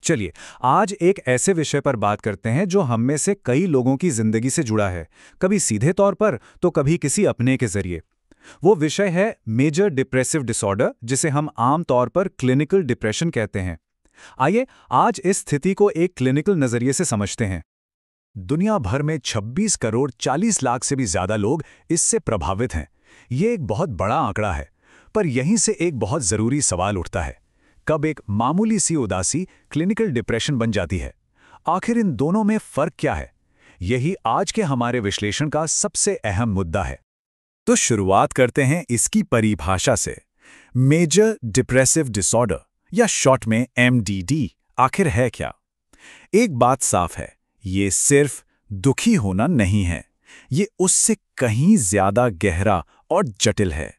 चलिए, आज एक ऐसे विषय पर बात करते हैं जो हम में से कई लोगों की जिंदगी से जुड़ा है, कभी सीधे तौर पर तो कभी किसी अपने के जरिए। वो विषय है मेजर डिप्रेसिव डिसऑर्डर, जिसे हम आम तौर पर क्लिनिकल डिप्रेशन कहते हैं। आइए आज इस स्थिति को एक क्लिनिकल नजरिए से समझते हैं। दुनिया भर में 26 करोड़ 40 लाख से भी ज्यादा लोग इससे प्रभावित हैं। ये एक बहुत बड़ा आंकड़ा है, पर यहीं से एक बहुत जरूरी सवाल उठता है, कब एक मामूली सी उदासी क्लिनिकल डिप्रेशन बन जाती है? आखिर इन दोनों में फर्क क्या है? यही आज के हमारे विश्लेषण का सबसे अहम मुद्दा है। तो शुरुआत करते हैं इसकी परिभाषा से। मेजर डिप्रेसिव डिसऑर्डर या शॉर्ट में MDD आखिर है क्या? एक बात साफ है, ये सिर्फ दुखी होना नहीं है, ये उससे कहीं ज्यादा गहरा और जटिल है।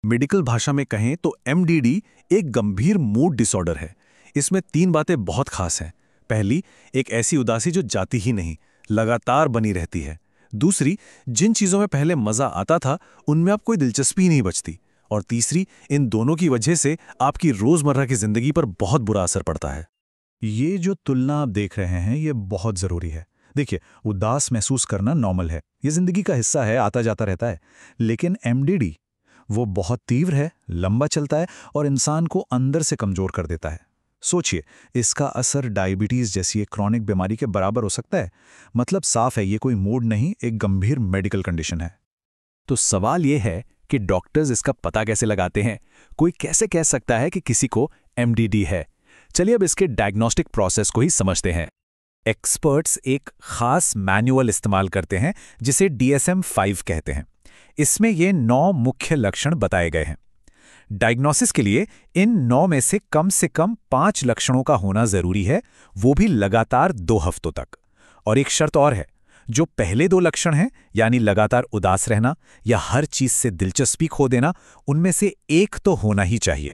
मेडिकल भाषा में कहें तो MDD एक गंभीर मूड डिसऑर्डर है। इसमें 3 बातें बहुत खास हैं। पहली, एक ऐसी उदासी जो जाती ही नहीं, लगातार बनी रहती है। दूसरी, जिन चीज़ों में पहले मज़ा आता था उनमें अब कोई दिलचस्पी नहीं बचती। और तीसरी, इन दोनों की वजह से आपकी रोज़मर्रा की ज़िंदगी पर बहुत बुरा असर पड़ता है। ये जो तुलना आप देख रहे हैं, ये बहुत ज़रूरी है। देखिए, उदास महसूस करना नॉर्मल है, ये ज़िंदगी का हिस्सा है, आता जाता रहता है। लेकिन MDD वो बहुत तीव्र है, लंबा चलता है और इंसान को अंदर से कमज़ोर कर देता है। सोचिए, इसका असर डायबिटीज़ जैसी एक क्रॉनिक बीमारी के बराबर हो सकता है। मतलब साफ है, ये कोई मूड नहीं, एक गंभीर मेडिकल कंडीशन है। तो सवाल ये है कि डॉक्टर्स इसका पता कैसे लगाते हैं? कोई कैसे कह सकता है कि किसी को MDD है? चलिए अब इसके डायग्नोस्टिक प्रोसेस को ही समझते हैं। एक्सपर्ट्स एक खास मैनुअल इस्तेमाल करते हैं जिसे DSM-5 कहते हैं। इसमें ये 9 मुख्य लक्षण बताए गए हैं। डायग्नोसिस के लिए इन 9 में से कम 5 लक्षणों का होना जरूरी है, वो भी लगातार 2 हफ्तों तक। और एक शर्त और है, जो पहले 2 लक्षण हैं, यानी लगातार उदास रहना या हर चीज से दिलचस्पी खो देना, उनमें से एक तो होना ही चाहिए।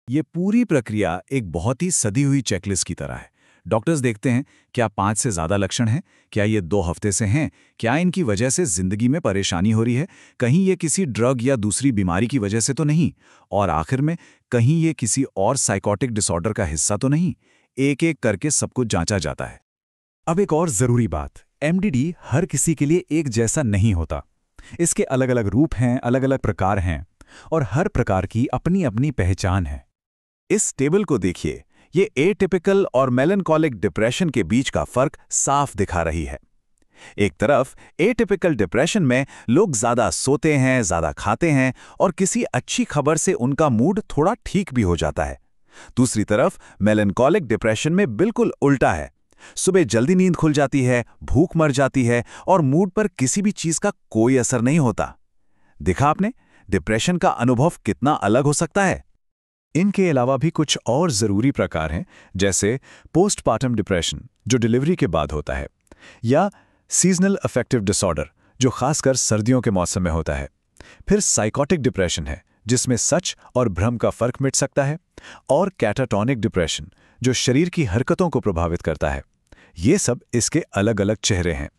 ये पूरी प्रक्रिया एक बहुत ही सदी हुई चेकलिस्ट की तरह है। डॉक्टर्स देखते हैं, क्या 5 से ज़्यादा लक्षण हैं, क्या ये 2 हफ्ते से हैं, क्या इनकी वजह से जिंदगी में परेशानी हो रही है, कहीं ये किसी ड्रग या दूसरी बीमारी की वजह से तो नहीं, और आखिर में कहीं ये किसी और साइकोटिक डिसऑर्डर का हिस्सा तो नहीं। एक एक करके सब कुछ जांचा जाता है। अब एक और ज़रूरी बात, MDD हर किसी के लिए एक जैसा नहीं होता। इसके अलग अलग रूप हैं, अलग अलग प्रकार हैं, और हर प्रकार की अपनी अपनी पहचान है। इस टेबल को देखिए, ये एटिपिकल और मेलनकॉलिक डिप्रेशन के बीच का फर्क साफ दिखा रही है। एक तरफ एटिपिकल डिप्रेशन में लोग ज्यादा सोते हैं, ज्यादा खाते हैं और किसी अच्छी खबर से उनका मूड थोड़ा ठीक भी हो जाता है। दूसरी तरफ मेलनकॉलिक डिप्रेशन में बिल्कुल उल्टा है। सुबह जल्दी नींद खुल जाती है, भूख मर जाती है और मूड पर किसी भी चीज का कोई असर नहीं होता। देखा आपने, डिप्रेशन का अनुभव कितना अलग हो सकता है। इनके अलावा भी कुछ और ज़रूरी प्रकार हैं, जैसे पोस्टपार्टम डिप्रेशन जो डिलीवरी के बाद होता है, या सीजनल अफेक्टिव डिसऑर्डर जो खासकर सर्दियों के मौसम में होता है। फिर साइकोटिक डिप्रेशन है जिसमें सच और भ्रम का फर्क मिट सकता है, और कैटाटोनिक डिप्रेशन जो शरीर की हरकतों को प्रभावित करता है। ये सब इसके अलग अलग चेहरे हैं।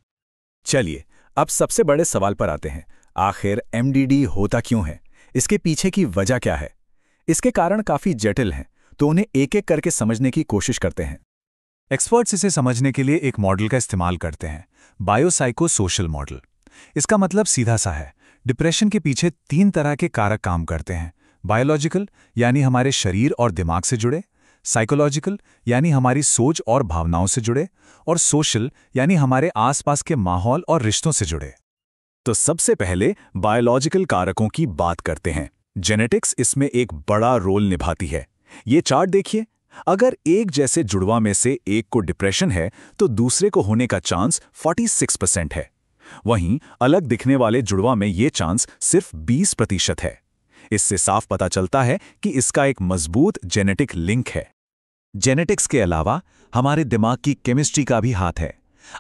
चलिए अब सबसे बड़े सवाल पर आते हैं, आखिर MDD होता क्यों है? इसके पीछे की वजह क्या है? इसके कारण काफी जटिल हैं, तो उन्हें एक एक करके समझने की कोशिश करते हैं। एक्सपर्ट्स इसे समझने के लिए एक मॉडल का इस्तेमाल करते हैं, बायोसाइको सोशल मॉडल। इसका मतलब सीधा सा है, डिप्रेशन के पीछे 3 तरह के कारक काम करते हैं। बायोलॉजिकल यानी हमारे शरीर और दिमाग से जुड़े, साइकोलॉजिकल यानी हमारी सोच और भावनाओं से जुड़े, और सोशल यानी हमारे आसपास के माहौल और रिश्तों से जुड़े। तो सबसे पहले बायोलॉजिकल कारकों की बात करते हैं। जेनेटिक्स इसमें एक बड़ा रोल निभाती है। ये चार्ट देखिए, अगर एक जैसे जुड़वा में से एक को डिप्रेशन है तो दूसरे को होने का चांस 46% है। वहीं अलग दिखने वाले जुड़वा में ये चांस सिर्फ 20% है। इससे साफ पता चलता है कि इसका एक मजबूत जेनेटिक लिंक है। जेनेटिक्स के अलावा हमारे दिमाग की केमिस्ट्री का भी हाथ है।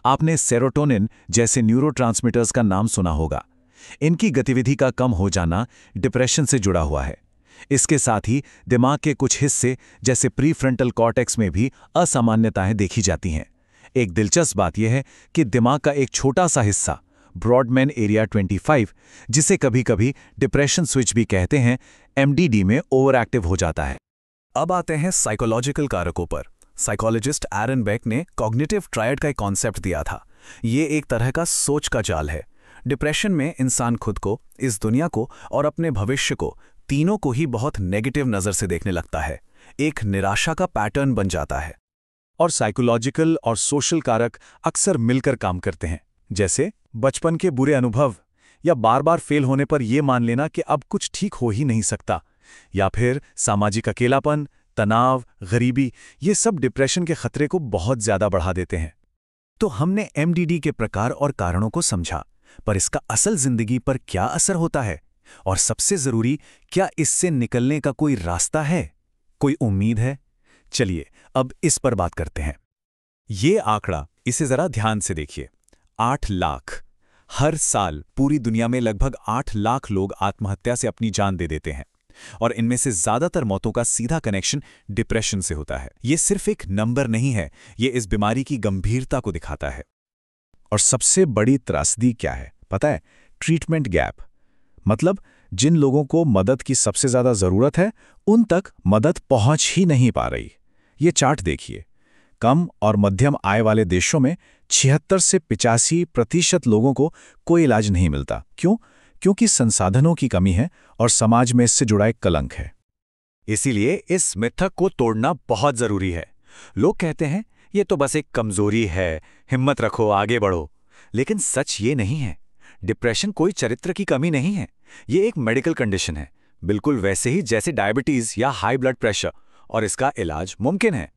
आपने सेरोटोनिन जैसे न्यूरोट्रांसमीटर्स का नाम सुना होगा। इनकी गतिविधि का कम हो जाना डिप्रेशन से जुड़ा हुआ है। इसके साथ ही दिमाग के कुछ हिस्से जैसे प्रीफ्रंटल कॉर्टेक्स में भी असामान्यताएं देखी जाती हैं। एक दिलचस्प बात यह है कि दिमाग का एक छोटा सा हिस्सा ब्रॉडमैन एरिया 25, जिसे कभी-कभी डिप्रेशन स्विच भी कहते हैं, MDD में ओवरएक्टिव हो जाता है। अब आते हैं साइकोलॉजिकल कारकों पर। साइकोलॉजिस्ट एरन बेक ने कॉग्निटिव ट्रायड का एक कॉन्सेप्ट दिया था। ये एक तरह का सोच का जाल है। डिप्रेशन में इंसान खुद को, इस दुनिया को और अपने भविष्य को, तीनों को ही बहुत नेगेटिव नज़र से देखने लगता है। एक निराशा का पैटर्न बन जाता है। और साइकोलॉजिकल और सोशल कारक अक्सर मिलकर काम करते हैं, जैसे बचपन के बुरे अनुभव या बार बार फेल होने पर यह मान लेना कि अब कुछ ठीक हो ही नहीं सकता, या फिर सामाजिक अकेलापन, तनाव, गरीबी, ये सब डिप्रेशन के खतरे को बहुत ज्यादा बढ़ा देते हैं। तो हमने एमडीडी के प्रकार और कारणों को समझा, पर इसका असल जिंदगी पर क्या असर होता है, और सबसे जरूरी, क्या इससे निकलने का कोई रास्ता है, कोई उम्मीद है? चलिए अब इस पर बात करते हैं। ये आंकड़ा, इसे जरा ध्यान से देखिए। 8 लाख। हर साल पूरी दुनिया में लगभग 8 लाख लोग आत्महत्या से अपनी जान दे देते हैं, और इनमें से ज्यादातर मौतों का सीधा कनेक्शन डिप्रेशन से होता है। ये सिर्फ एक नंबर नहीं है, ये इस बीमारी की गंभीरता को दिखाता है। और सबसे बड़ी त्रासदी क्या है पता है? Treatment gap. मतलब जिन लोगों को मदद की सबसे ज्यादा जरूरत है, उन तक मदद पहुंच ही नहीं पा रही। ये चार्ट देखिए। कम और मध्यम आय वाले देशों में 76 से 85% लोगों को कोई इलाज नहीं मिलता। क्यों? क्योंकि संसाधनों की कमी है और समाज में इससे जुड़ा एक कलंक है। इसीलिए इस मिथक को तोड़ना बहुत जरूरी है। लोग कहते हैं ये तो बस एक कमजोरी है, हिम्मत रखो, आगे बढ़ो। लेकिन सच ये नहीं है। डिप्रेशन कोई चरित्र की कमी नहीं है, ये एक मेडिकल कंडीशन है, बिल्कुल वैसे ही जैसे डायबिटीज या हाई ब्लड प्रेशर, और इसका इलाज मुमकिन है।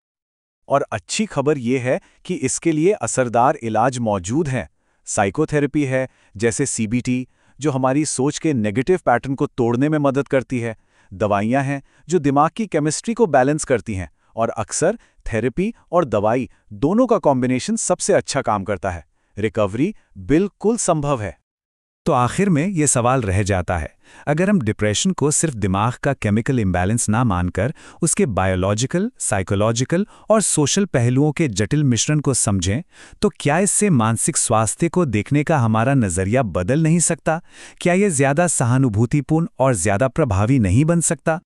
और अच्छी खबर यह है कि इसके लिए असरदार इलाज मौजूद हैं। साइकोथेरेपी है, जैसे सीबीटी, जो हमारी सोच के नेगेटिव पैटर्न को तोड़ने में मदद करती है। दवाइयां हैं जो दिमाग की केमिस्ट्री को बैलेंस करती हैं, और अक्सर थेरेपी और दवाई दोनों का कॉम्बिनेशन सबसे अच्छा काम करता है। रिकवरी बिल्कुल संभव है। तो आखिर में ये सवाल रह जाता है, अगर हम डिप्रेशन को सिर्फ दिमाग का केमिकल इम्बैलेंस ना मानकर उसके बायोलॉजिकल, साइकोलॉजिकल और सोशल पहलुओं के जटिल मिश्रण को समझें, तो क्या इससे मानसिक स्वास्थ्य को देखने का हमारा नजरिया बदल नहीं सकता? क्या ये ज्यादा सहानुभूतिपूर्ण और ज्यादा प्रभावी नहीं बन सकता?